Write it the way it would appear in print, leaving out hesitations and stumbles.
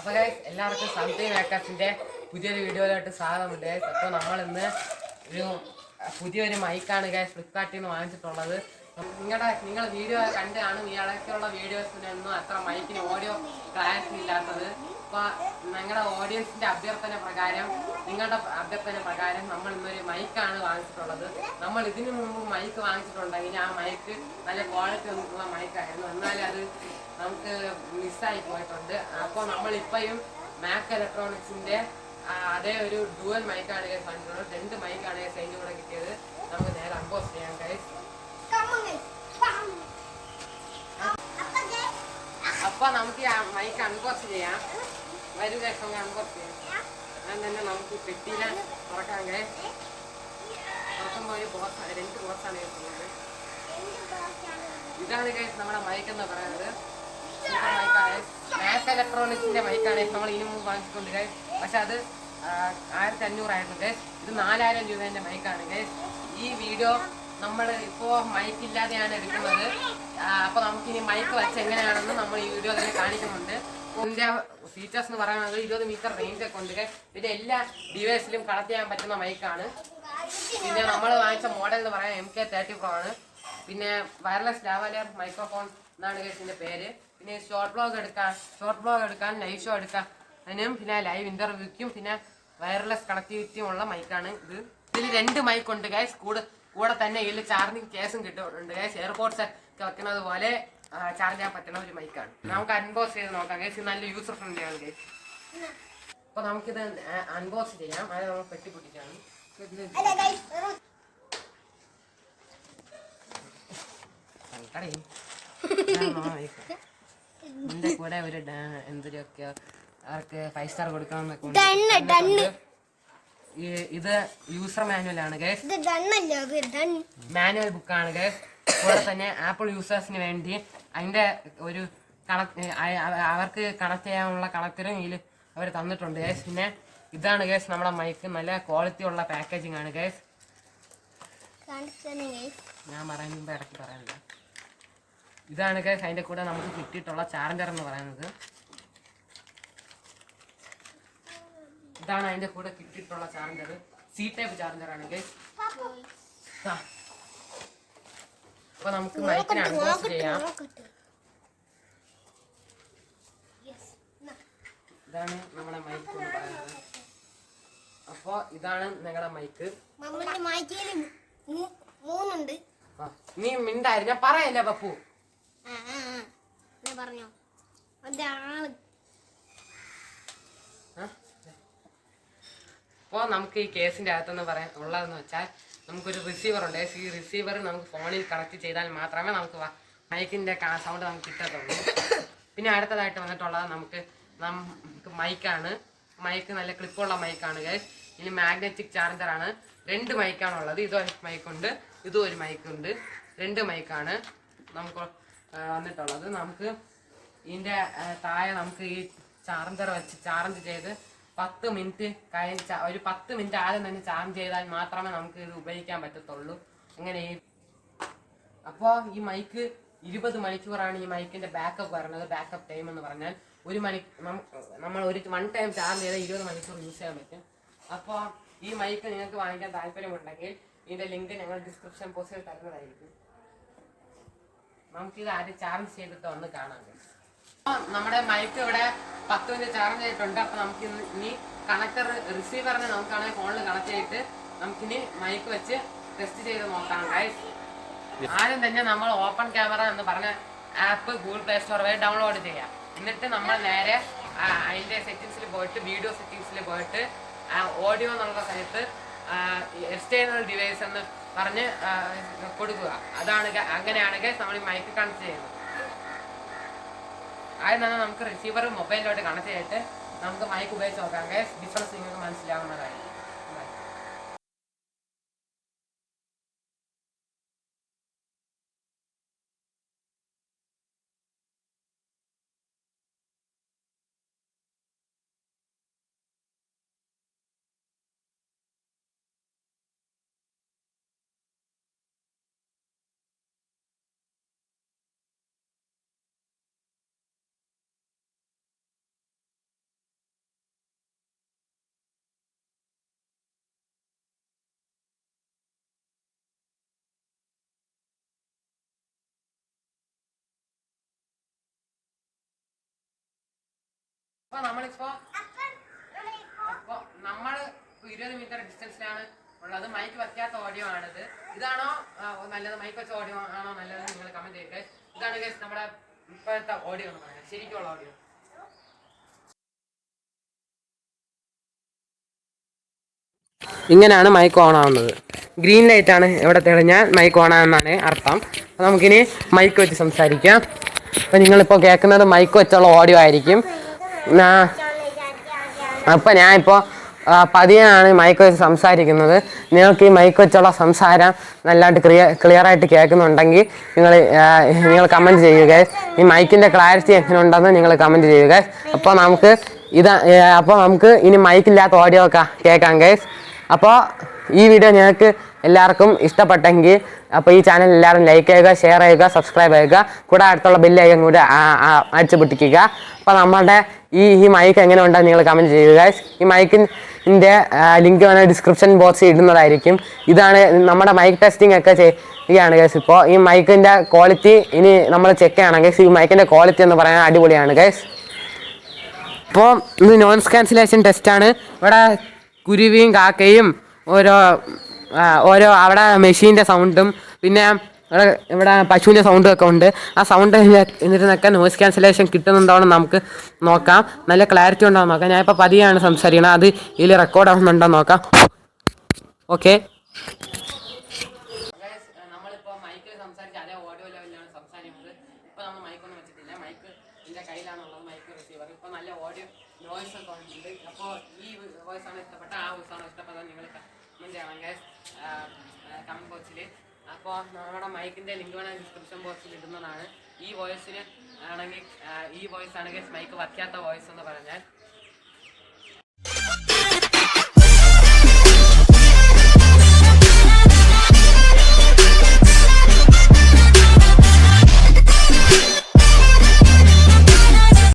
അപ്പോൾ എല്ലാവർക്കും സംതിങ് മേക്കേഴ്സിൻ്റെ പുതിയൊരു വീഡിയോയിലോട്ട് സ്വാഗതമുണ്ട്. അപ്പോൾ നമ്മളിന്ന് ഒരു പുതിയൊരു മൈക്കാണ് ഫ്ലിപ്കാർട്ടിൽ നിന്ന് വാങ്ങിച്ചിട്ടുള്ളത്. നിങ്ങൾ വീഡിയോ കണ്ട് കാണും. ഈ ഇടയ്ക്കുള്ള വീഡിയോസിനൊന്നും അത്ര മൈക്കിന് ഓഡിയോ ക്ലാരിറ്റി ഇല്ലാത്തത്. അപ്പോൾ നിങ്ങളുടെ ഓഡിയൻസിൻ്റെ നിങ്ങളുടെ അഭ്യർത്ഥന പ്രകാരം നമ്മൾ ഇന്നൊരു മൈക്കാണ് വാങ്ങിച്ചിട്ടുള്ളത്. നമ്മൾ ഇതിനു മുമ്പ് മൈക്ക് വാങ്ങിച്ചിട്ടുണ്ടെങ്കിൽ ആ മൈക്ക് നല്ല ക്വാളിറ്റി ഉള്ള മൈക്കായിരുന്നു. എന്നാൽ അത് നമുക്ക് മിസ്സായി പോയിട്ടുണ്ട്. അപ്പോൾ നമ്മളിപ്പോഴും മാക് ഇലക്ട്രോണിക്സിൻ്റെ അതേ ഒരു ഡുവൽ മൈക്കാണ് വാങ്ങിച്ചിട്ടുള്ളത്. 2 മൈക്കാണ് അതിൻ്റെ കൂടെ കിട്ടിയത്. നമുക്ക് നേരെ അൺബോക്സ് ചെയ്യാം ഗൈസ്. അപ്പോൾ നമുക്ക് ആ മൈക്ക് അൺബോക്സ് ചെയ്യാം. വരും ഗൈസ്, അൺബോക്സ് ചെയ്യാം. അത് തന്നെ നമുക്ക് പെട്ടിയിലെ തുറക്കാം ഗൈസ്. തുറക്കുമ്പോൾ ഒരു ബോക്സ്, 2 ബോക്സാണ് കേൾക്കുന്നത്. ഇതാണ് ഗൈസ് നമ്മുടെ മൈക്ക് എന്ന് പറയുന്നത്. സൂപ്പർ മൈക്കാണ്. മാക് ഇലക്ട്രോണിക്സിന്റെ മൈക്കാണ് നമ്മൾ ഇതിനു മുമ്പ് വാങ്ങിച്ചിട്ടുണ്ട് ഗൈസ്. പക്ഷെ അത് 1500 ആയിരുന്നു ഗൈസ്. ഇത് 4000 രൂപേന്റെ മൈക്കാണ് ഗൈസ്. ഈ വീഡിയോ നമ്മൾ ഇപ്പോൾ മൈക്ക് ഇല്ലാതെയാണ് എടുക്കുന്നത്. അപ്പോൾ നമുക്കിനി മൈക്ക് വെച്ച് എങ്ങനെയാണെന്ന് നമ്മൾ ഈ വീഡിയോ തന്നെ കാണിക്കുന്നുണ്ട്. ഇതിൻ്റെ ഫീച്ചേഴ്സ് എന്ന് പറയുന്നത് 20 മീറ്റർ റേഞ്ച് ഒക്കെ ഉണ്ട്. ഇതിൻ്റെ എല്ലാ ഡിവൈസിലും കണക്ട് ചെയ്യാൻ പറ്റുന്ന മൈക്കാണ്. പിന്നെ നമ്മൾ വാങ്ങിച്ച മോഡൽ എന്ന് പറയാൻ MK30 Pro ആണ്. പിന്നെ വയർലെസ് ലാവലിയർ മൈക്രോഫോൺ എന്നാണ് ഇതിൻ്റെ പേര്. പിന്നെ ഷോർട്ട് ബ്ലോഗ് എടുക്കാൻ ലൈവ് ഷോ എടുക്കാൻ അതിനും പിന്നെ ലൈവ് ഇന്റർവ്യൂക്കും പിന്നെ വയർലെസ് കണക്ടിവിറ്റിയും ഉള്ള മൈക്കാണ് ഇത്. ഇതിൽ 2 മൈക്ക് ഉണ്ട് ഗൈസ്. കൂടെ തന്നെ ഇതിൽ ചാർജിങ് കേസും കിട്ടുന്നുണ്ട് ഗൈസ്. എയർപോർട്ട്സ് ഒക്കെ വെക്കുന്നത് പോലെ ചാർജ് ചെയ്യാൻ പറ്റുന്ന ഒരു മൈക്കാണ്. നമുക്ക് അൺബോക്സ് ചെയ്ത് നോക്കാം ഗൈസ്. നല്ല യൂസർ ഫ്രണ്ട്ലി ആണ് ഗൈസ്. അപ്പോൾ നമുക്കിത് അൺബോക്സ് ചെയ്യാം. അത് നമ്മൾ പെട്ടി പൊട്ടിക്കാണ്. ഇതിന്റെ കൂടെ ഒരു എന്തൊക്കെ അവർക്ക് 5 സ്റ്റാർ കൊടുക്കാമെന്നൊക്കെ. ഇത് യൂസർ മാനുവൽ ആണ് ഗൈസ്. മാനുവൽ ബുക്കാണ് ഗൈസ്. കൂടെ തന്നെ ആപ്പിൾ യൂസേഴ്സിന് വേണ്ടി അതിന്റെ ഒരു അവർക്ക് കണക്ട് ചെയ്യാനുള്ള കണക്ടറും ഇതിൽ അവർ തന്നിട്ടുണ്ട് ഗൈസ്. പിന്നെ ഇതാണ് ഗൈസ് നമ്മുടെ മൈക്ക്. നല്ല ക്വാളിറ്റി ഉള്ള പാക്കേജിംഗ് ആണ് ഗൈസ്. ഞാൻ പറയുമ്പോൾ ഇടയ്ക്ക് പറയാനില്ല. ഇതാണ് ഗൈസ് അതിന്റെ കൂടെ നമുക്ക് കിട്ടിയിട്ടുള്ള ചാർജർ എന്ന് പറയുന്നത്. ഇതാണ് അതിന്റെ കൂടെ കിട്ടിയിട്ടുള്ള ചാർജർ. സി ടൈപ്പ് ചാർജറാണ് ഗൈസ്. അപ്പൊ നമുക്ക് മൈക്കിനെ അൺബോക്സ് ചെയ്യാം. ഇതാണ് നമ്മുടെ മൈക്ക് എന്ന് പറയുന്നത്. അപ്പൊ ഇതാണ് നിങ്ങളുടെ മൈക്ക്. നീ മിണ്ടായിരുന്നു, ഞാൻ പറയല്ലേ പപ്പു. അപ്പോൾ നമുക്ക് ഈ കേസിൻ്റെ അകത്തെന്ന് പറയാൻ ഉള്ളതെന്ന് വെച്ചാൽ നമുക്കൊരു റിസീവർ ഉണ്ട്. ഈ റിസീവർ നമുക്ക് ഫോണിൽ കണക്ട് ചെയ്താൽ മാത്രമേ നമുക്ക് മൈക്കിൻ്റെ സൗണ്ട് നമുക്ക് കിട്ടത്തുള്ളൂ. പിന്നെ അടുത്തതായിട്ട് വന്നിട്ടുള്ളത് നമുക്ക് മൈക്കാണ്. മൈക്ക് നല്ല ക്ലിപ്പുള്ള മൈക്കാണ് ഗൈസ്. ഇനി മാഗ്നറ്റിക് ചാർജറാണ്. 2 മൈക്കാണുള്ളത്. ഇതൊരു മൈക്കുണ്ട്, ഇതും ഒരു മൈക്കുണ്ട്. 2 മൈക്കാണ് നമുക്ക് വന്നിട്ടുള്ളത്. നമുക്ക് ഇതിൻ്റെ താഴെ നമുക്ക് ഈ ചാർജർ വെച്ച് ചാർജ് ചെയ്ത് 10 മിനിറ്റ് ഒരു 10 മിനിറ്റ് ആദ്യം തന്നെ ചാർജ് ചെയ്താൽ മാത്രമേ നമുക്ക് ഇത് ഉപയോഗിക്കാൻ പറ്റത്തുള്ളൂ. അങ്ങനെ അപ്പോൾ ഈ മൈക്ക് 20 മണിക്കൂറാണ് ഈ മൈക്കിന്റെ ബാക്കപ്പ് വരുന്നത്. ബാക്കപ്പ് ടൈം എന്ന് പറഞ്ഞാൽ നമ്മൾ ഒരു 1 ടൈം ചാർജ് ചെയ്താൽ 20 മണിക്കൂർ യൂസ് ചെയ്യാൻ പറ്റും. അപ്പോൾ ഈ മൈക്ക് നിങ്ങൾക്ക് വാങ്ങിക്കാൻ താല്പര്യമുണ്ടെങ്കിൽ ഇതിന്റെ ലിങ്ക് ഞങ്ങൾ ഡിസ്ക്രിപ്ഷൻ ബോക്സിൽ തരുന്നതായിരിക്കും. നമുക്കിത് ആദ്യം ചാർജ് ചെയ്തിട്ട് ഒന്ന് കാണാം. നമ്മുടെ മൈക്ക് ഇവിടെ 10 മിനിറ്റ് ചാർജ് ചെയ്തിട്ടുണ്ട്. അപ്പൊ നമുക്ക് ഇനി കണക്ടർ റിസീവറിനെ നമുക്കാണെങ്കിൽ ഫോണിൽ കണക്ട് ചെയ്തിട്ട് നമുക്കിനി മൈക്ക് വെച്ച് ടെസ്റ്റ് ചെയ്ത് നോക്കാം ഗൈസ്. ആദ്യം തന്നെ നമ്മൾ ഓപ്പൺ ക്യാമറ എന്ന് പറഞ്ഞ ആപ്പ് ഗൂഗിൾ പ്ലേ സ്റ്റോർ വഴി ഡൗൺലോഡ് ചെയ്യാം. എന്നിട്ട് നമ്മൾ നേരെ അതിന്റെ സെറ്റിംഗ്സിൽ പോയിട്ട് വീഡിയോ സെറ്റിംഗ്സിൽ പോയിട്ട് ഓഡിയോ എന്നുള്ള സ്ഥലത്ത് എക്സ്റ്റേണൽ ഡിവൈസ് എന്ന് പറഞ്ഞ് കൊടുക്കുക. അങ്ങനെയാണെങ്കിൽ നമ്മൾ ഈ മൈക്ക് കണക്ട് ചെയ്യുന്നത്. ആദ്യം തന്നെ നമുക്ക് റിസീവർ മൊബൈലിലോട്ട് കണക്ട് ചെയ്തിട്ട് നമുക്ക് മൈക്ക് ഉപയോഗിച്ച് നോക്കാം. ഡിഫറൻസ് നിങ്ങൾക്ക് മനസ്സിലാവുന്നതായിരിക്കും. നമ്മളിപ്പോ നമ്മൾ 20 മീറ്റർ ഡിസ്റ്റൻസിലാണ് ഉള്ളത്. മൈക്ക് വയ്ക്കാത്ത ഓഡിയോ ആണിത്. ഇതാണോ നല്ലത്, മൈക്ക് വെച്ച ഓഡിയോ ആണോ നല്ലത് നിങ്ങൾ കമന്റ് ചെയ്തേ. ഇതാണ് ഗൈസ് നമ്മുടെ ഇപ്പോഴത്തെ ഓഡിയോ എന്ന് പറയുന്നത്, ശരിക്കുള്ള ഓഡിയോ. ഇങ്ങനെയാണ് മൈക്ക് ഓൺ ആവുന്നത്. ഗ്രീൻ ലൈറ്റ് ആണ് ഇവിടെ തെളിഞ്ഞാൽ മൈക്ക് ഓൺ ആണെന്നാണ് അർത്ഥം. അപ്പോൾ നമുക്കിനി മൈക്ക് വെച്ച് സംസാരിക്കാം. അപ്പോൾ നിങ്ങളിപ്പോൾ കേൾക്കുന്നത് മൈക്ക് വെച്ചുള്ള ഓഡിയോ ആയിരിക്കും. അപ്പോൾ ഞാനിപ്പോൾ പതിയാണ് മൈക്ക് വെച്ച് സംസാരിക്കുന്നത്. നിങ്ങൾക്ക് ഈ മൈക്ക് വെച്ചുള്ള സംസാരം നല്ലതായിട്ട് ക്ലിയറായിട്ട് കേൾക്കുന്നുണ്ടെങ്കിൽ നിങ്ങൾ കമൻറ്റ് ചെയ്യുക. ഈ മൈക്കിൻ്റെ ക്ലാരിറ്റി എങ്ങനെ ഉണ്ടെന്ന് നിങ്ങൾ കമൻറ്റ് ചെയ്യുക. അപ്പോൾ നമുക്ക് ഇനി മൈക്കില്ലാത്ത ഓഡിയോ ഒക്കെ കേൾക്കാം ഗൈസ്. അപ്പോൾ ഈ വീഡിയോ നിങ്ങൾക്ക് എല്ലാവർക്കും ഇഷ്ടപ്പെട്ടെങ്കിൽ അപ്പോൾ ഈ ചാനൽ എല്ലാവരും ലൈക്ക് ചെയ്യുക, ഷെയർ ചെയ്യുക, സബ്സ്ക്രൈബ് ചെയ്യുക, കൂടെ അടുത്തുള്ള ബെല്ലൈക്കൺ കൂടെ അടിച്ചു പൊട്ടിക്കുക. അപ്പോൾ നമ്മുടെ ഈ മൈക്ക് എങ്ങനെ ഉണ്ടെന്ന് നിങ്ങൾ കമൻറ്റ് ചെയ്യുക. ഈ മൈക്കിൻ്റെ ലിങ്ക് വേണേൽ ഡിസ്ക്രിപ്ഷൻ ബോക്സിൽ ഇടുന്നതായിരിക്കും. ഇതാണ് നമ്മുടെ മൈക്ക് ടെസ്റ്റിംഗ് ഒക്കെ ചെയ്യുകയാണ് ഗൈസ്. ഇപ്പോൾ ഈ മൈക്കിൻ്റെ ക്വാളിറ്റി ഇനി നമ്മൾ ചെക്ക് ചെയ്യണം ഗൈസ്. ഈ മൈക്കിൻ്റെ ക്വാളിറ്റി എന്ന് പറയാൻ അടിപൊളിയാണ് ഗൈസ്. ഇപ്പോൾ ഇത് നോയിസ് ക്യാൻസലേഷൻ ടെസ്റ്റാണ്. ഇവിടെ കുരുവിയും കാക്കയും ഓരോ അവിടെ മെഷീൻ്റെ സൗണ്ടും പിന്നെ ഇവിടെ പശുവിൻ്റെ സൗണ്ടും ഒക്കെ ഉണ്ട്. ആ സൗണ്ട് എന്നിരുന്നൊക്കെ നോയിസ് ക്യാൻസലേഷൻ കിട്ടുന്നുണ്ടോയെന്ന് നമുക്ക് നോക്കാം. നല്ല ക്ലാരിറ്റി ഉണ്ടോ എന്ന് നോക്കാം. ഞാനിപ്പോൾ പതിയാണ് സംസാരിക്കണം, അത് ഇതിൽ റെക്കോർഡ് ആവുന്നുണ്ടോ എന്ന് നോക്കാം. ഓക്കെ, നമ്മളിപ്പോൾ മൈക്കിൽ സംസാരിച്ച് അതേ ഓഡിയോ ലെവലിലാണ് സംസാരിക്കുന്നത്. ഇപ്പോൾ നമ്മൾ മൈക്കൊന്നും വെച്ചിട്ടില്ല, മൈക്ക് എൻ്റെ കയ്യിലാണുള്ളത്, മൈക്ക് റിസീവർ. ഇപ്പോൾ നല്ല ഓഡിയോ വോയിസ് ഒക്കെ ഉണ്ട്. അപ്പോൾ ഈ വോയിസ് ആണ് ഇഷ്ടപ്പെട്ട, ആ വോയിസ് ആണ് ഇഷ്ടപ്പെട്ടത് നിങ്ങൾ കമൻറ്റ് ചെയ്യണം ഗൈസ് കമൻറ്റ് ബോക്സിൽ. അപ്പോൾ നമ്മുടെ മൈക്കിൻ്റെ ലിങ്ക് വേണം ഡിസ്ക്രിപ്ഷൻ ബോക്സിൽ ഇടുന്നതാണ്. ഈ വോയിസിന് ആണെങ്കിൽ ഈ വോയിസ് ആണെങ്കിൽ മൈക്ക് വയ്ക്കാത്ത വോയിസ് എന്ന് പറഞ്ഞാൽ